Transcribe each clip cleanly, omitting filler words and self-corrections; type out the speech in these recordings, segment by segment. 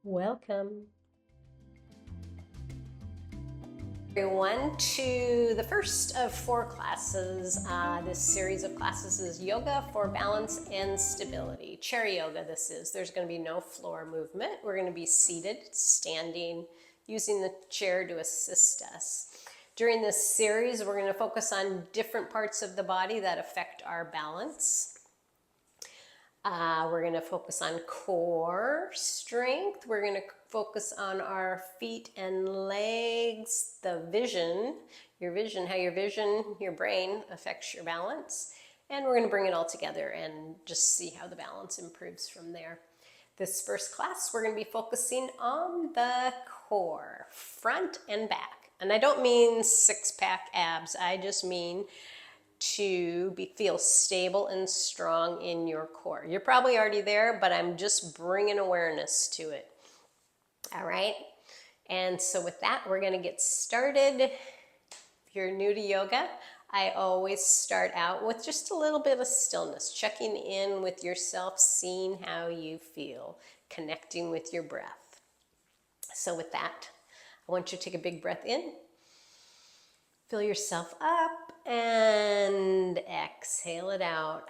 Welcome, everyone, to the first of 4 classes. This series of classes is Yoga for Balance and Stability. Chair yoga this is. There's going to be no floor movement. We're going to be seated, standing, using the chair to assist us. During this series, we're going to focus on different parts of the body that affect our balance. We're going to focus on core strength. We're going to focus on our feet and legs, the vision, how your brain affects your balance. And we're going to bring it all together and just see how the balance improves from there. This first class, we're going to be focusing on the core, front and back. And I don't mean six-pack abs. I just mean to feel stable and strong in your core. You're probably already there, but I'm just bringing awareness to it. All right. And so with that, we're going to get started. If you're new to yoga, I always start out with just a little bit of stillness, checking in with yourself, seeing how you feel, connecting with your breath. So with that, I want you to take a big breath in. Fill yourself up and exhale it out.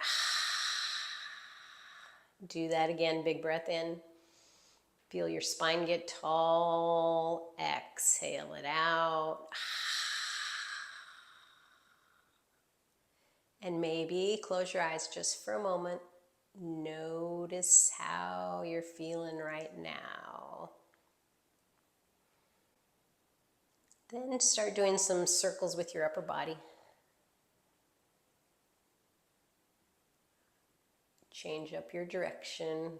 Do that again, big breath in. Feel your spine get tall. Exhale it out. And maybe close your eyes just for a moment. Notice how you're feeling right now. Then start doing some circles with your upper body. Change up your direction.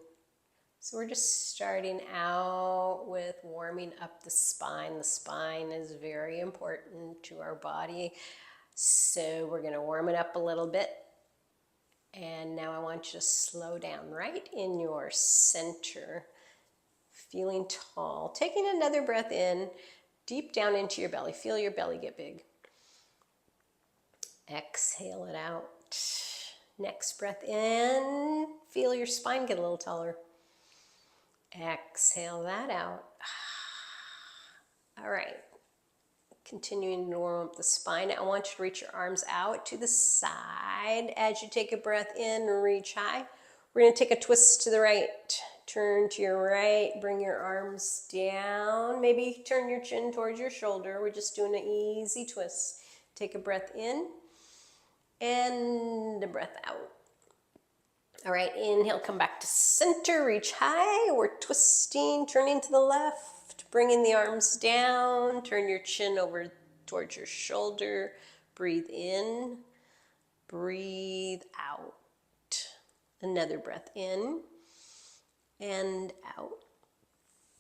So we're just starting out with warming up the spine. The spine is very important to our body. So we're going to warm it up a little bit. And now I want you to slow down right in your center, feeling tall. Taking another breath in, deep down into your belly. Feel your belly get big. Exhale it out. Next breath in, feel your spine get a little taller. Exhale that out. All right. Continuing to warm up the spine. I want you to reach your arms out to the side. As you take a breath in, reach high. We're going to take a twist to the right. Turn to your right. Bring your arms down. Maybe turn your chin towards your shoulder. We're just doing an easy twist. Take a breath in and a breath out. All right, inhale, come back to center, reach high. We're twisting, turning to the left, bringing the arms down. Turn your chin over towards your shoulder. Breathe in, breathe out. Another breath in and out.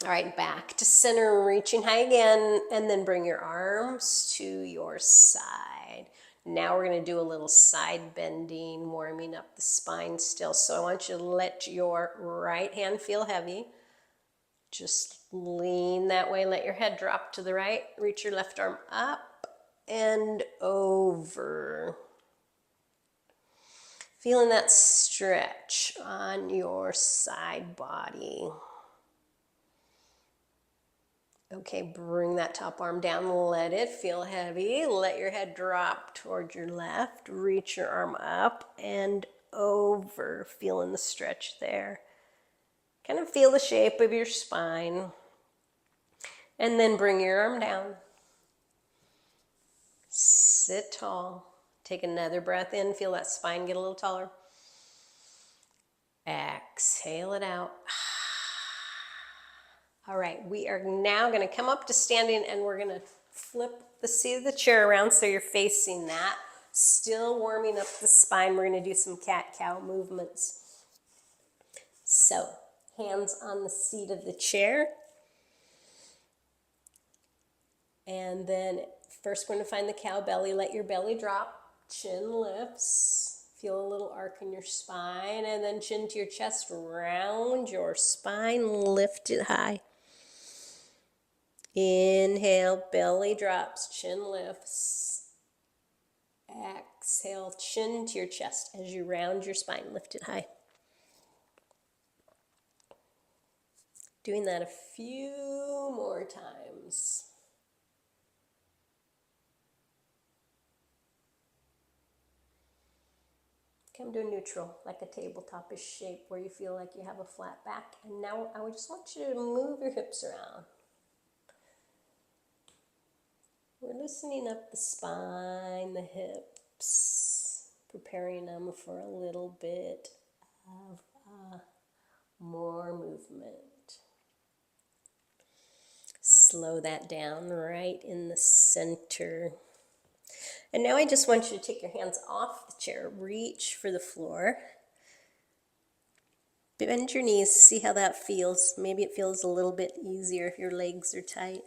All right, back to center, reaching high again, and then bring your arms to your side. Now we're going to do a little side bending, warming up the spine still. So I want you to let your right hand feel heavy. Just lean that way, let your head drop to the right. Reach your left arm up and over. Feeling that stretch on your side body. Okay, bring that top arm down, let it feel heavy. Let your head drop toward your left. Reach your arm up and over, feeling the stretch there. Kind of feel the shape of your spine. And then bring your arm down. Sit tall. Take another breath in, feel that spine get a little taller. Exhale it out. All right, we are now going to come up to standing and we're going to flip the seat of the chair around so you're facing that. Still warming up the spine. We're going to do some cat-cow movements. So, hands on the seat of the chair. And then first we're going to find the cow belly. Let your belly drop. Chin lifts. Feel a little arc in your spine. And then chin to your chest. Round your spine. Lift it high. Inhale, belly drops, chin lifts. Exhale, chin to your chest as you round your spine, lift it high. Doing that a few more times. Come to a neutral, like a tabletop-ish shape where you feel like you have a flat back. And now I would just want you to move your hips around. We're loosening up the spine, the hips, preparing them for a little bit of more movement. Slow that down right in the center. And now I just want you to take your hands off the chair, reach for the floor. Bend your knees, see how that feels. Maybe it feels a little bit easier if your legs are tight.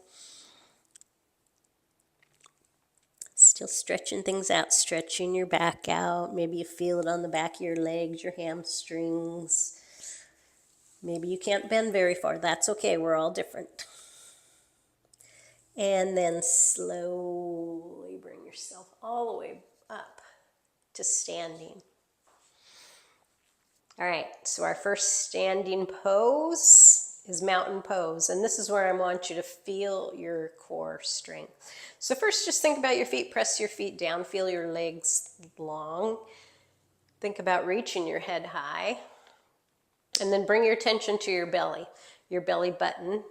Still stretching things out, stretching your back out. Maybe you feel it on the back of your legs, your hamstrings. Maybe you can't bend very far. That's okay, we're all different. And then slowly bring yourself all the way up to standing. All right, so our first standing pose is mountain pose. And this is where I want you to feel your core strength. So first, just think about your feet. Press your feet down. Feel your legs long. Think about reaching your head high. And then bring your attention to your belly button.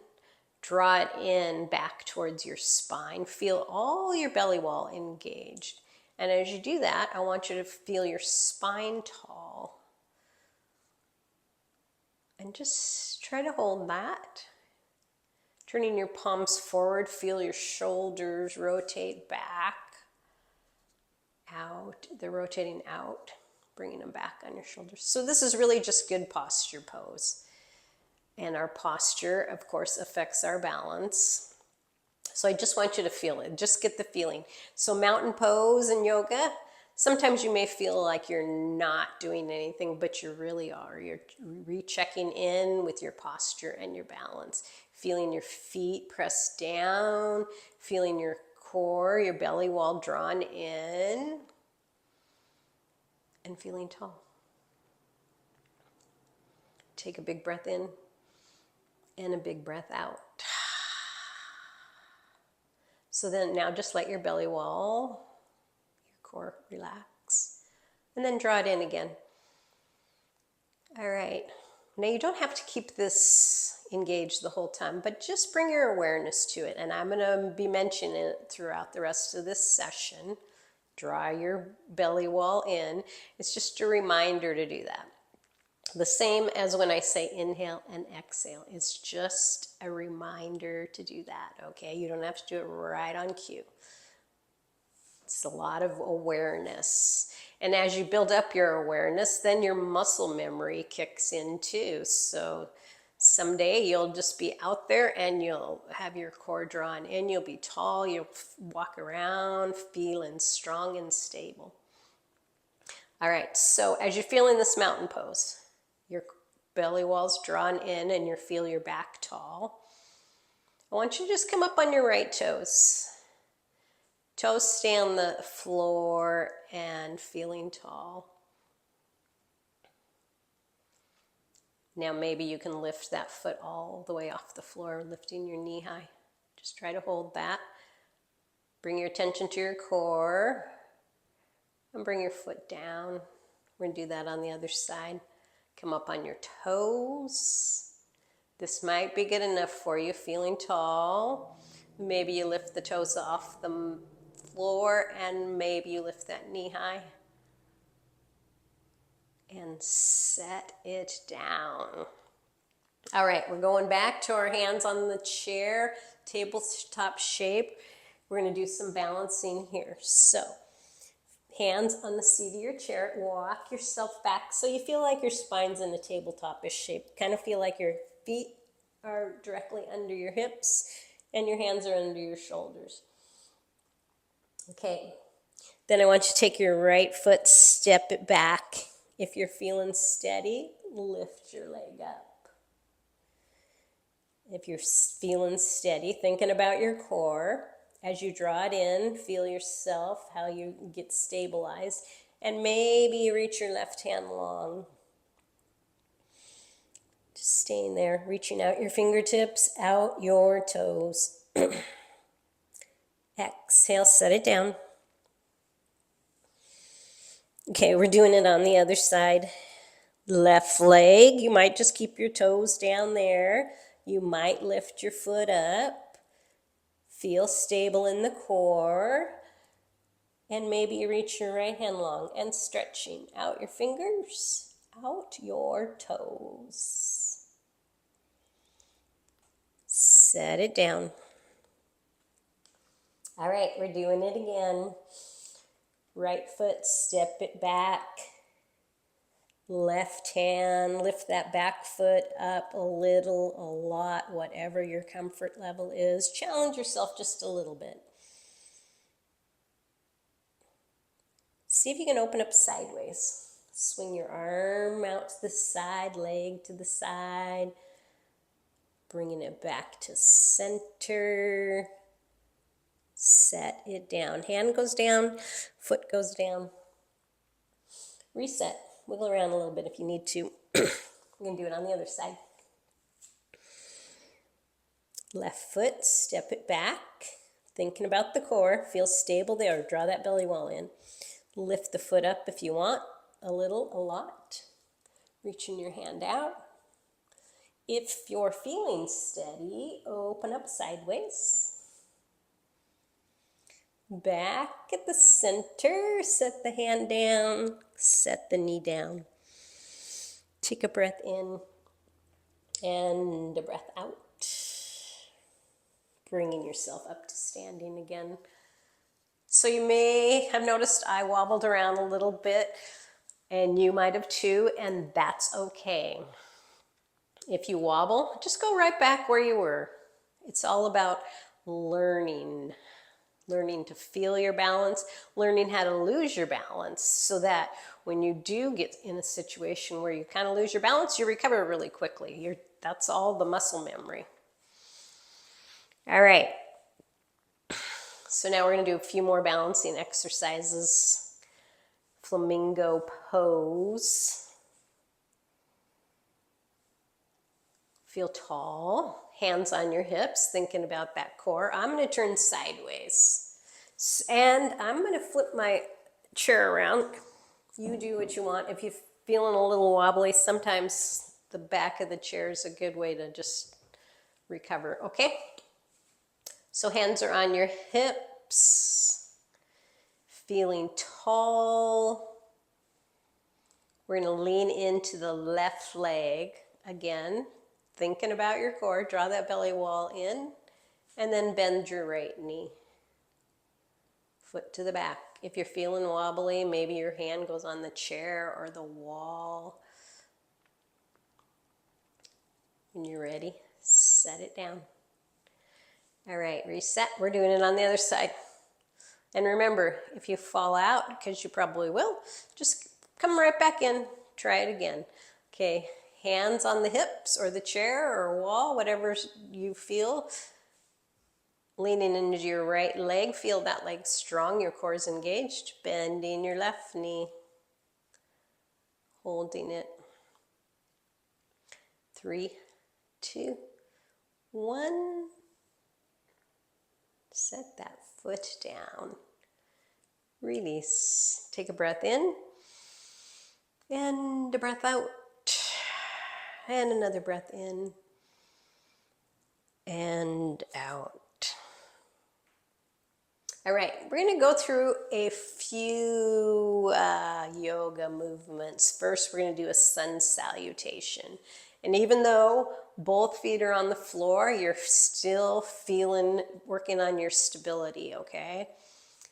Draw it in back towards your spine. Feel all your belly wall engaged. And as you do that, I want you to feel your spine tall. And just try to hold that. Turning your palms forward, feel your shoulders rotate back, out. They're rotating out, bringing them back on your shoulders. So this is really just good posture pose. And our posture, of course, affects our balance. So I just want you to feel it. Just get the feeling. So mountain pose in yoga, sometimes you may feel like you're not doing anything, but you really are. You're rechecking in with your posture and your balance. Feeling your feet pressed down, feeling your core, your belly wall drawn in, and feeling tall. Take a big breath in and a big breath out. So then now just let your belly wall, your core relax, and then draw it in again. All right. Now you don't have to keep this engaged the whole time, but just bring your awareness to it. And I'm going to be mentioning it throughout the rest of this session. Draw your belly wall in. It's just a reminder to do that. The same as when I say inhale and exhale. It's just a reminder to do that, okay? You don't have to do it right on cue. It's a lot of awareness. And as you build up your awareness, then your muscle memory kicks in too. So someday you'll just be out there and you'll have your core drawn in. You'll be tall. You'll walk around feeling strong and stable. All right, so as you're feeling this mountain pose, your belly wall's drawn in and you feel your back tall. I want you to just come up on your right toes. Toes stay on the floor and feeling tall. Now maybe you can lift that foot all the way off the floor, lifting your knee high. Just try to hold that. Bring your attention to your core and bring your foot down. We're going to do that on the other side. Come up on your toes. This might be good enough for you, feeling tall. Maybe you lift the toes off the floor and maybe you lift that knee high. And set it down. All right, we're going back to our hands on the chair, tabletop shape. We're going to do some balancing here. So, hands on the seat of your chair. Walk yourself back so you feel like your spine's in a tabletop-ish shape. Kind of feel like your feet are directly under your hips and your hands are under your shoulders. Okay. Then I want you to take your right foot, step it back. If you're feeling steady, lift your leg up. If you're feeling steady, thinking about your core, as you draw it in, feel yourself, how you get stabilized, and maybe you reach your left hand long. Just staying there, reaching out your fingertips, out your toes. Exhale, set it down. Okay, we're doing it on the other side. Left leg, you might just keep your toes down there. You might lift your foot up. Feel stable in the core. And maybe you reach your right hand long and stretching out your fingers, out your toes. Set it down. All right, we're doing it again. Right foot, step it back. Left hand, lift that back foot up a little, a lot, whatever your comfort level is. Challenge yourself just a little bit. See if you can open up sideways. Swing your arm out to the side, leg to the side. Bringing it back to center. Set it down. Hand goes down, foot goes down. Reset. Wiggle around a little bit if you need to. We're going to do it on the other side. Left foot, step it back. Thinking about the core. Feel stable there. Draw that belly wall in. Lift the foot up if you want. A little, a lot. Reaching your hand out. If you're feeling steady, open up sideways. Back at the center, set the hand down, set the knee down. Take a breath in and a breath out. Bringing yourself up to standing again. So you may have noticed I wobbled around a little bit, and you might have too, and that's okay. If you wobble, just go right back where you were. It's all about learning to feel your balance, learning how to lose your balance so that when you do get in a situation where you kind of lose your balance, you recover really quickly. That's all the muscle memory. All right. So now we're going to do a few more balancing exercises. Flamingo pose. Feel tall, hands on your hips, thinking about that core. I'm going to turn sideways. And I'm going to flip my chair around. You do what you want. If you're feeling a little wobbly, sometimes the back of the chair is a good way to just recover, okay? So hands are on your hips. Feeling tall. We're going to lean into the left leg again. Thinking about your core, draw that belly wall in, and then bend your right knee. Foot to the back. If you're feeling wobbly, maybe your hand goes on the chair or the wall. When you're ready, set it down. All right, reset. We're doing it on the other side. And remember, if you fall out, because you probably will, just come right back in. Try it again. Okay. Hands on the hips or the chair or wall, whatever you feel. Leaning into your right leg. Feel that leg strong. Your core is engaged. Bending your left knee. Holding it. 3, 2, 1. Set that foot down. Release. Take a breath in. And a breath out. And another breath in and out. All right, we're going to go through a few yoga movements. First, we're going to do a sun salutation. And even though both feet are on the floor, you're still working on your stability, okay?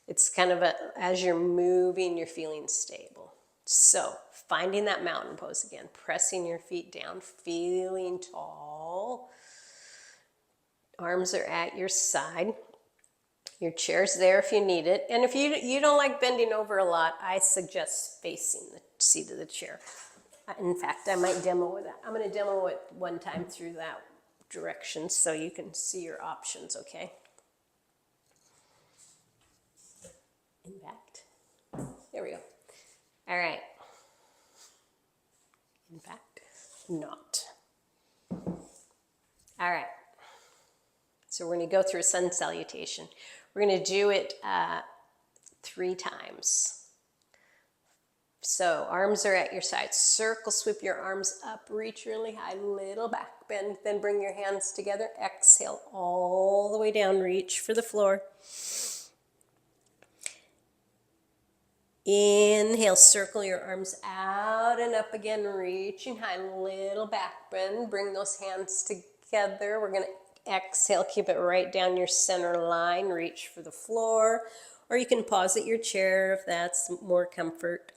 It's kind of as you're moving, you're feeling stable. So, finding that mountain pose again, pressing your feet down, feeling tall. Arms are at your side. Your chair's there if you need it. And if you don't like bending over a lot, I suggest facing the seat of the chair. In fact, I might demo that. I'm going to demo it one time through that direction so you can see your options, okay? Impact. There we go. All right. In fact, not. All right. So we're going to go through a sun salutation. We're going to do it 3 times. So arms are at your sides. Circle, sweep your arms up, reach really high, little back bend, then bring your hands together. Exhale all the way down, reach for the floor. Inhale, circle your arms out and up again, reaching high, little back bend. Bring those hands together. We're going to exhale, keep it right down your center line, reach for the floor. Or you can pause at your chair if that's more comfort.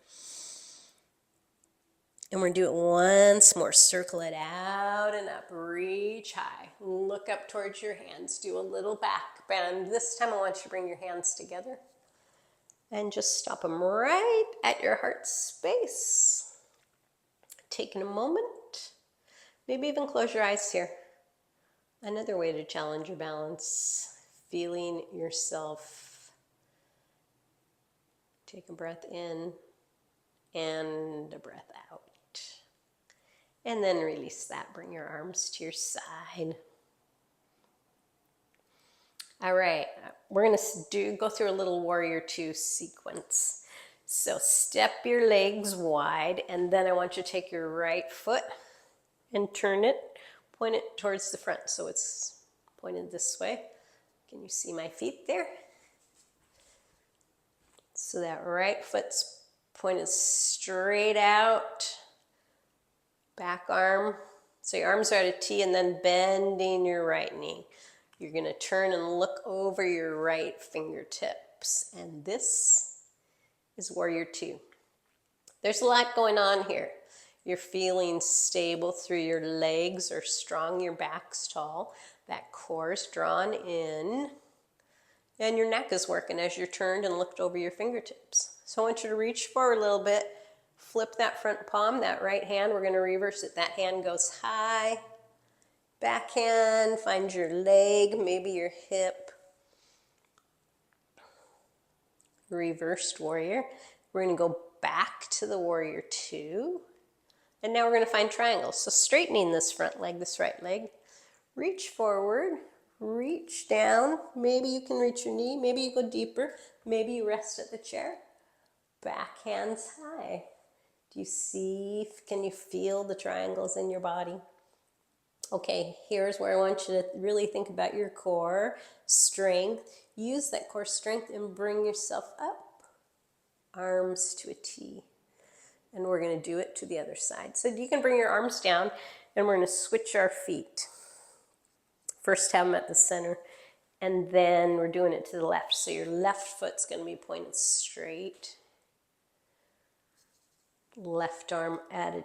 And we're going to do it once more. Circle it out and up, reach high. Look up towards your hands, do a little back bend. This time I want you to bring your hands together. And just stop them right at your heart space. Taking a moment. Maybe even close your eyes here. Another way to challenge your balance. Feeling yourself. Take a breath in and a breath out. And then release that. Bring your arms to your side. All right, we're going to go through a little Warrior 2 sequence. So step your legs wide, and then I want you to take your right foot and turn it, point it towards the front so it's pointed this way. Can you see my feet there? So that right foot's pointed straight out, back arm. So your arms are at a T and then bending your right knee. You're going to turn and look over your right fingertips. And this is Warrior 2. There's a lot going on here. You're feeling stable through your legs are strong, your back's tall, that core's drawn in, and your neck is working as you're turned and looked over your fingertips. So I want you to reach forward a little bit, flip that front palm, that right hand, we're going to reverse it. That hand goes high. Backhand, find your leg, maybe your hip. Reversed warrior. We're going to go back to the Warrior 2. And now we're going to find triangles. So straightening this front leg, this right leg. Reach forward, reach down. Maybe you can reach your knee. Maybe you go deeper. Maybe you rest at the chair. Back hands high. Do you see, can you feel the triangles in your body? Okay, here's where I want you to really think about your core strength. Use that core strength and bring yourself up. Arms to a T. And we're going to do it to the other side. So you can bring your arms down and we're going to switch our feet. First have them at the center and then we're doing it to the left. So your left foot's going to be pointed straight. Left arm at a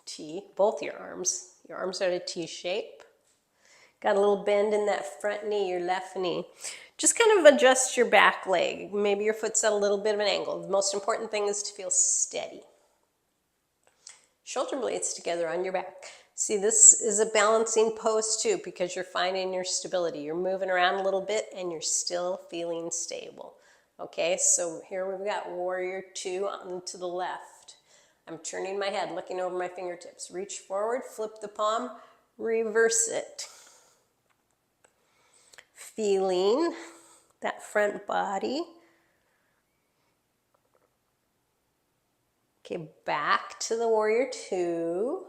T, both your arms. Your arms are at a T shape. Got a little bend in that front knee, your left knee. Just kind of adjust your back leg. Maybe your foot's at a little bit of an angle. The most important thing is to feel steady. Shoulder blades together on your back. See, this is a balancing pose too because you're finding your stability. You're moving around a little bit and you're still feeling stable. Okay, so here we've got Warrior 2 on to the left. I'm turning my head, looking over my fingertips. Reach forward, flip the palm, reverse it. Feeling that front body. Okay, back to the Warrior 2.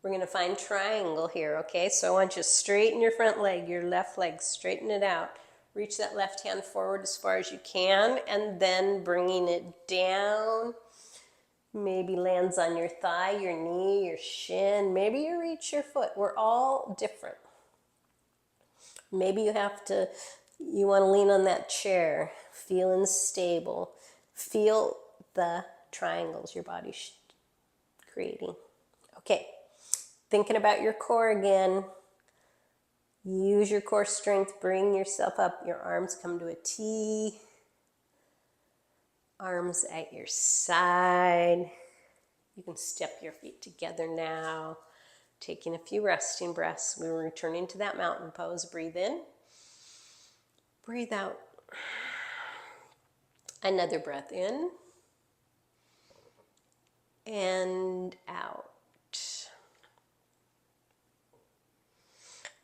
We're going to find triangle here, okay? So I want you to straighten your front leg, your left leg, straighten it out. Reach that left hand forward as far as you can, and then bringing it down. Maybe lands on your thigh, your knee, your shin. Maybe you reach your foot. We're all different. Maybe you want to lean on that chair, feeling stable. Feel the triangles your body's creating. Okay, thinking about your core again. Use your core strength, bring yourself up. Your arms come to a T. Arms at your side. You can step your feet together now. Taking a few resting breaths. We're returning to that mountain pose. Breathe in. Breathe out. Another breath in. And out.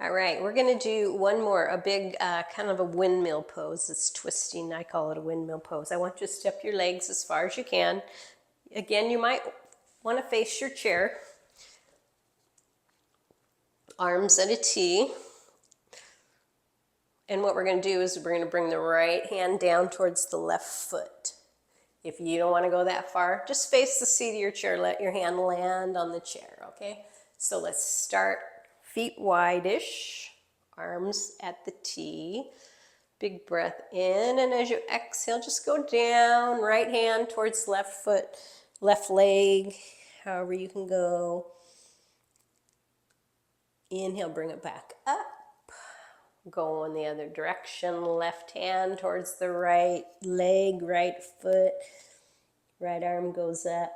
All right, we're going to do one more, a big kind of a windmill pose. It's twisting. I call it a windmill pose. I want you to step your legs as far as you can. Again, you might want to face your chair. Arms at a T. And what we're going to do is we're going to bring the right hand down towards the left foot. If you don't want to go that far, just face the seat of your chair. Let your hand land on the chair, okay? So let's start feet wide-ish, arms at the T. Big breath in, and as you exhale, just go down, right hand towards left foot, left leg, however you can go. Inhale, bring it back up. Go in the other direction, left hand towards the right leg, right foot, right arm goes up,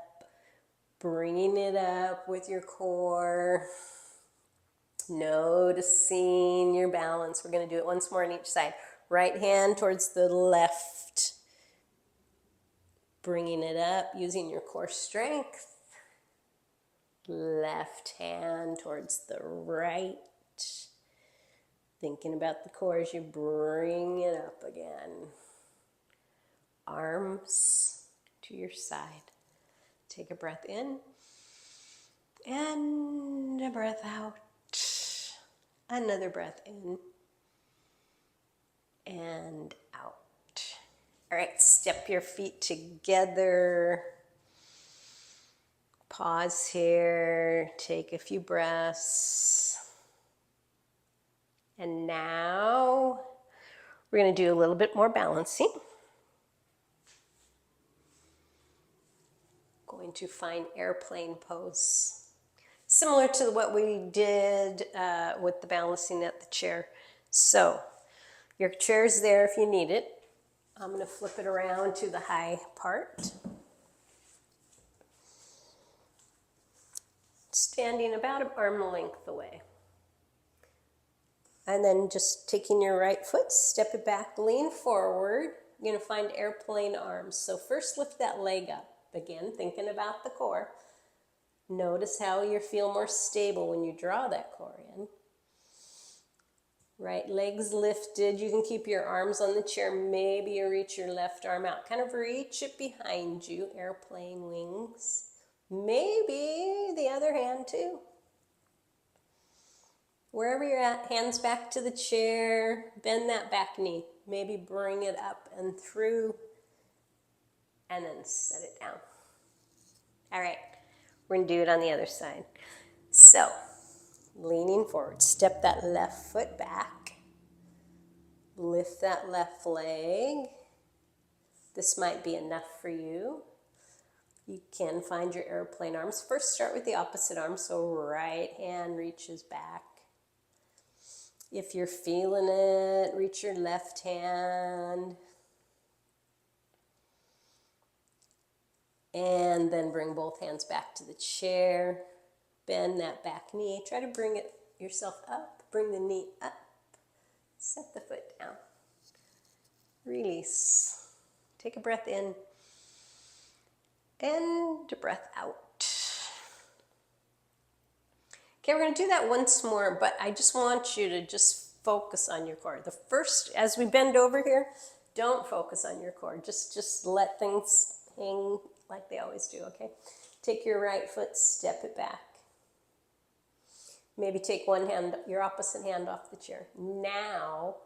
bringing it up with your core, noticing your balance. We're going to do it once more on each side. Right hand towards the left, bringing it up, using your core strength. Left hand towards the right. Thinking about the core as you bring it up again. Arms to your side. Take a breath in and a breath out. Another breath in and out. All right, step your feet together. Pause here. Take a few breaths. And now we're going to do a little bit more balancing. Going to find airplane pose. Similar to what we did with the balancing at the chair. So your chair's there if you need it. I'm going to flip it around to the high part. Standing about an arm length away. And then just taking your right foot, step it back, lean forward. You're going to find airplane arms. So first lift that leg up. Again, thinking about the core. Notice how you feel more stable when you draw that core in. Right leg's lifted. You can keep your arms on the chair. Maybe you reach your left arm out. Kind of reach it behind you. Airplane wings. Maybe the other hand too. Wherever you're at, hands back to the chair, bend that back knee. Maybe bring it up and through, and then set it down. All right, we're gonna do it on the other side. So, leaning forward, step that left foot back. Lift that left leg. This might be enough for you. You can find your airplane arms. First, start with the opposite arm, so right hand reaches back. If you're feeling it, reach your left hand. And then bring both hands back to the chair. Bend that back knee. Try to bring it yourself up. Bring the knee up. Set the foot down. Release. Take a breath in. And a breath out. Okay, we're going to do that once more, but I just want you to just focus on your core. The first, as we bend over here, don't focus on your core. Just let things hang like they always do, okay? Take your right foot, step it back. Maybe take one hand, your opposite hand off the chair. Now,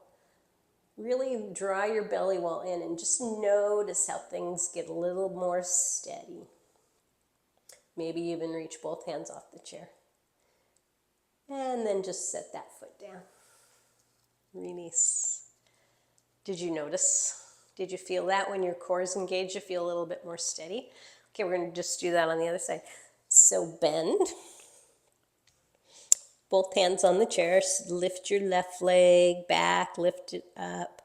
really draw your belly wall in and just notice how things get a little more steady. Maybe even reach both hands off the chair. And then just set that foot down. Release. Did you notice? Did you feel that when your core is engaged, you feel a little bit more steady? Okay, we're going to just do that on the other side. So bend. Both hands on the chair. Lift your left leg back, lift it up.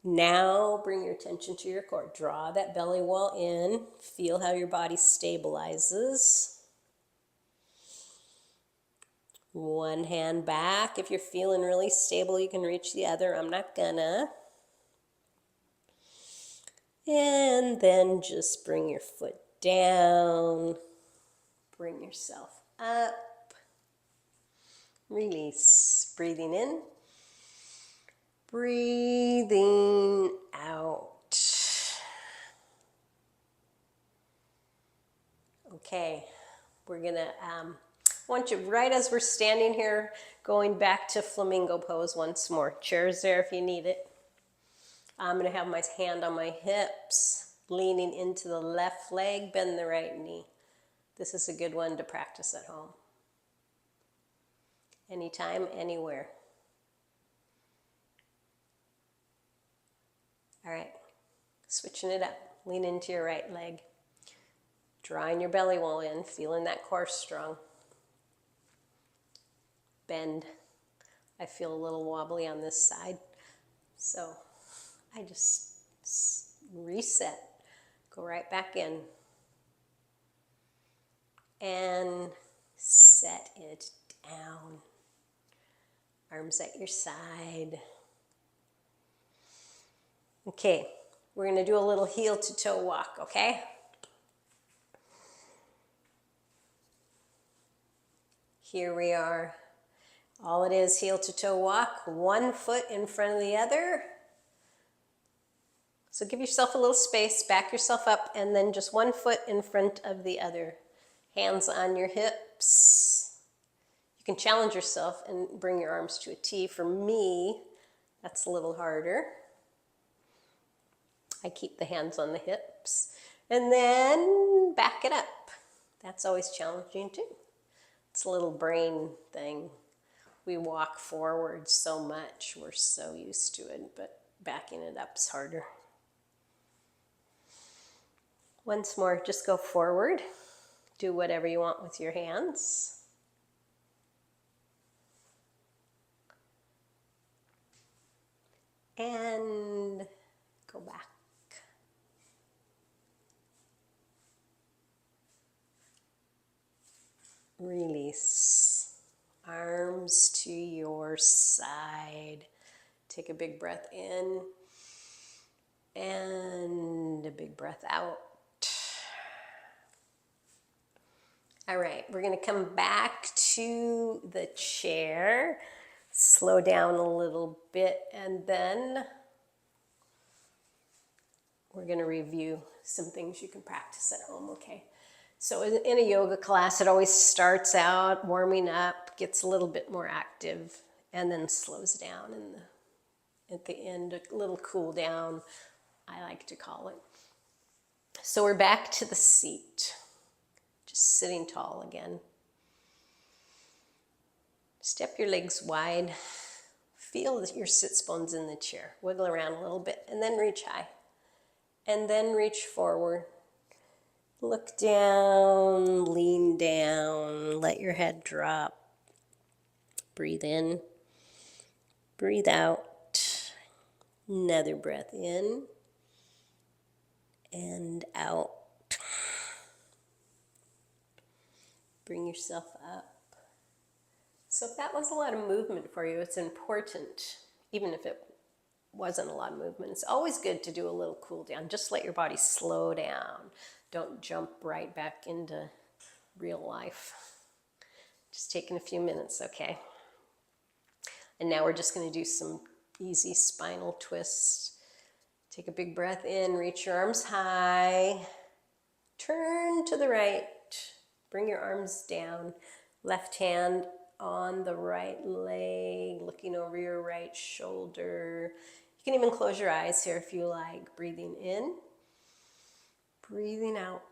Now bring your attention to your core. Draw that belly wall in. Feel how your body stabilizes. One hand back. If you're feeling really stable, you can reach the other. I'm not gonna. And then just bring your foot down. Bring yourself up. Release. Breathing in. Breathing out. Okay, we're gonna, want you, right as we're standing here, going back to flamingo pose once more. Chair's there if you need it. I'm gonna have my hand on my hips, leaning into the left leg, bend the right knee. This is a good one to practice at home. Anytime, anywhere. All right, switching it up. Lean into your right leg. Drawing your belly wall in, feeling that core strong. Bend. I feel a little wobbly on this side, so I just reset. Go right back in. And set it down. Arms at your side. Okay, we're going to do a little heel to toe walk, okay? Here we are. All it is, heel to toe walk, one foot in front of the other. So give yourself a little space, back yourself up, and then just one foot in front of the other. Hands on your hips. You can challenge yourself and bring your arms to a T. For me, that's a little harder. I keep the hands on the hips. And then back it up. That's always challenging too. It's a little brain thing. We walk forward so much, we're so used to it, but backing it up is harder. Once more, just go forward. Do whatever you want with your hands. And go back. Release. Arms to your side. Take a big breath in and a big breath out. All right, we're going to come back to the chair. Slow down a little bit, and then we're going to review some things you can practice at home, okay? So in a yoga class, it always starts out warming up, gets a little bit more active, and then slows down at the end, a little cool down, I like to call it. So we're back to the seat, just sitting tall again. Step your legs wide. Feel your sits bones in the chair. Wiggle around a little bit, and then reach high. And then reach forward. Look down, lean down, let your head drop. Breathe in, breathe out. Another breath in and out. Bring yourself up. So if that was a lot of movement for you, it's important, even if it wasn't a lot of movement, it's always good to do a little cool down. Just let your body slow down. Don't jump right back into real life. Just taking a few minutes, okay? And now we're just going to do some easy spinal twists. Take a big breath in, reach your arms high. Turn to the right. Bring your arms down. Left hand on the right leg, looking over your right shoulder. You can even close your eyes here if you like. Breathing in, breathing out.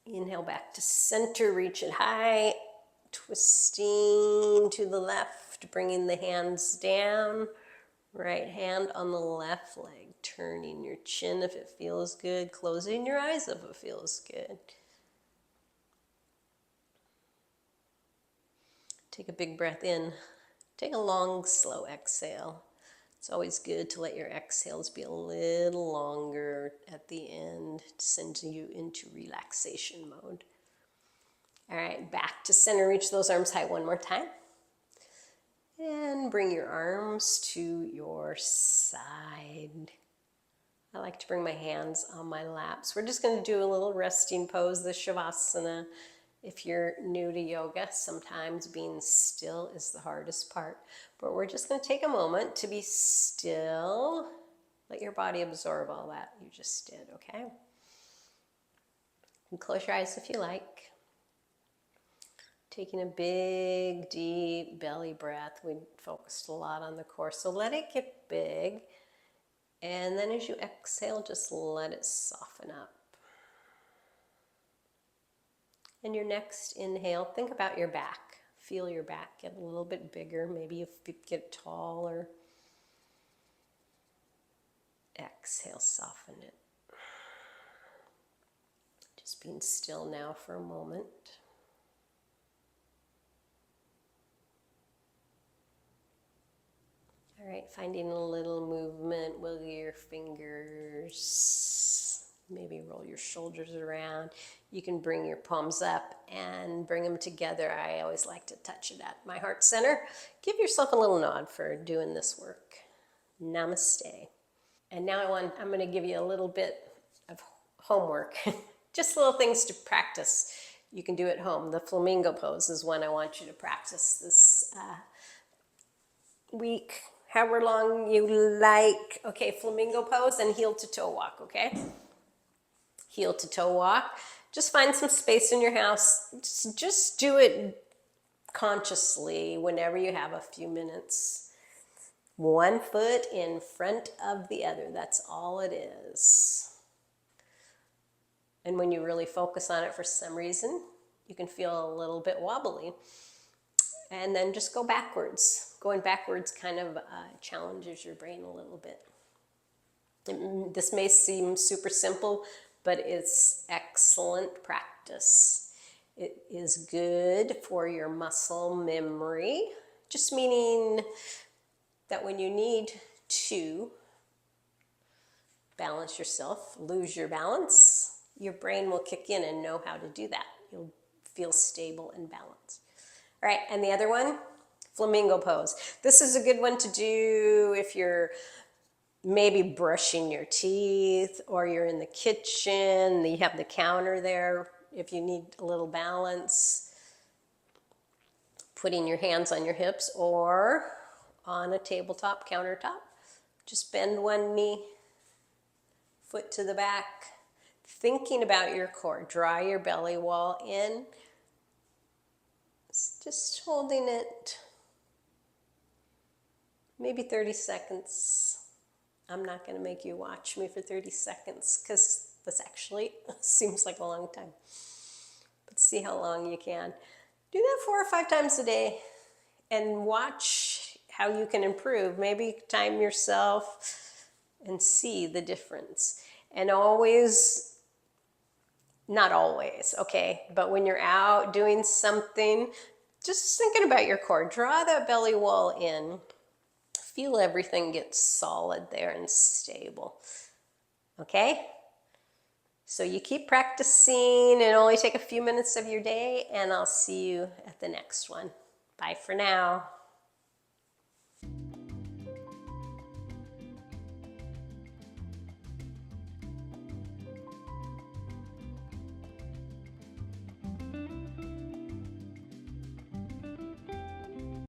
Inhale back to center, reach it high. Twisting to the left, bringing the hands down. Right hand on the left leg. Turning your chin if it feels good. Closing your eyes if it feels good. Take a big breath in. Take a long, slow exhale. It's always good to let your exhales be a little longer at the end to send you into relaxation mode. All right, back to center. Reach those arms high one more time. And bring your arms to your side. I like to bring my hands on my laps. We're just going to do a little resting pose, the Shavasana. If you're new to yoga, sometimes being still is the hardest part. But we're just going to take a moment to be still. Let your body absorb all that you just did, okay? And close your eyes if you like. Taking a big, deep belly breath. We focused a lot on the core, so let it get big. And then as you exhale, just let it soften up. And your next inhale, think about your back. Feel your back get a little bit bigger. Maybe you get taller. Exhale, soften it. Just being still now for a moment. All right, finding a little movement, wiggle your fingers, maybe roll your shoulders around. You can bring your palms up and bring them together. I always like to touch it at my heart center. Give yourself a little nod for doing this work. Namaste. And now I'm going to give you a little bit of homework, just little things to practice. You can do at home. The flamingo pose is one I want you to practice this week, however long you like. Okay, flamingo pose and heel to toe walk, okay? Heel to toe walk. Just find some space in your house. Just do it consciously whenever you have a few minutes. One foot in front of the other. That's all it is. And when you really focus on it for some reason, you can feel a little bit wobbly. And then just go backwards. Going backwards kind of challenges your brain a little bit. This may seem super simple, but it's excellent practice. It is good for your muscle memory, just meaning that when you need to balance yourself, lose your balance, your brain will kick in and know how to do that. You'll feel stable and balanced. All right, and the other one, flamingo pose. This is a good one to do if you're maybe brushing your teeth or you're in the kitchen, you have the counter there if you need a little balance. Putting your hands on your hips or on a tabletop, countertop. Just bend one knee, foot to the back. Thinking about your core. Draw your belly wall in. Just holding it maybe 30 seconds. I'm not going to make you watch me for 30 seconds because this actually seems like a long time. But see how long you can. Do that 4 or 5 times a day and watch how you can improve. Maybe time yourself and see the difference. And always, not always, okay, but when you're out doing something, just thinking about your core. Draw that belly wall in. Feel everything get solid there and stable. Okay? So you keep practicing and only take a few minutes of your day, and I'll see you at the next one. Bye for now.